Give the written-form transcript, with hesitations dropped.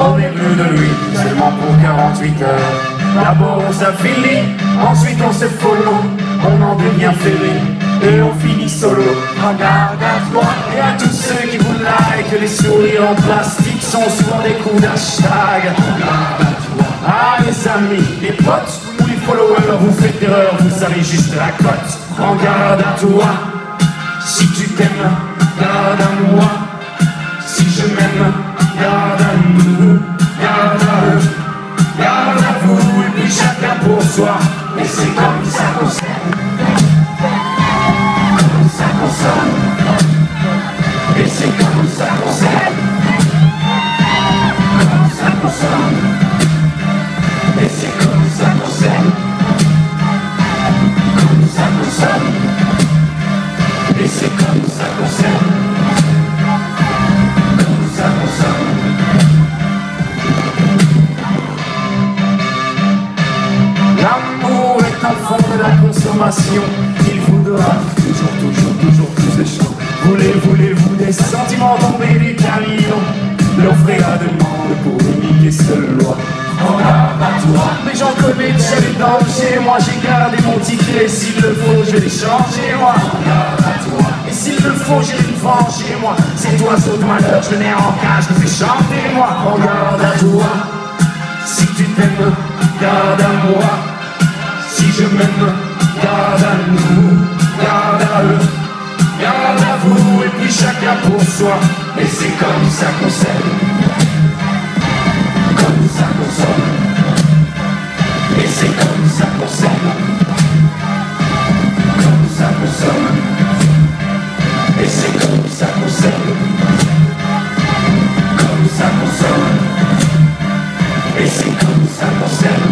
On est bleu de nuit, seulement pour 48 heures. D'abord on s'affilie, ensuite on se follow. On en devient fêlé, et on finit solo. Regarde à toi, et à tous ceux qui vous like. Les sourires en plastique sont souvent des coups d'hashtag. Regarde à toi. Ah les amis, les potes ou les followers, vous faites erreur, vous avez juste la cote. Prends garde à toi, si tu t'aimes, garde à moi. Si je m'aime, garde à nous, garde à eux, garde à vous, et puis chacun pour soi. Et c'est comme ça qu'on s'aime, comme ça qu'on s'aime. Et c'est comme ça qu'on s'aime, comme ça qu'on s'aime. Et c'est comme ça qu'on s'aime, comme ça qu'on s'aime. Et c'est comme ça qu'on s'aime, comme ça qu'on s'aime. L'amour est un fond de la consommation. Il voudra toujours plus de choses. Voulez-vous des sentiments tombés du camion? L'offre et la demande pour unique et seule loi. Regarde à toi. Mais j'en connais déjà les dangers. Moi j'ai gardé mon ticket. S'il le faut je vais les changer. Moi regarde à toi. Et s'il le faut je vais me venger. Moi cet oiseau de malheur je l'ai en cage. Je le fais chanter. Moi regarde à toi. Si tu t'aimes, garde à moi. Si je m'aime, garde à nous, garde à eux, garde à vous, et puis chacun pour soi. Et c'est comme ça qu'on s'aime, comme ça qu'on s'aime. Et c'est comme ça qu'on s'aime, comme ça qu'on s'aime. Et c'est comme ça qu'on s'aime, comme ça qu'on s'aime. Et c'est comme ça qu'on s'aime.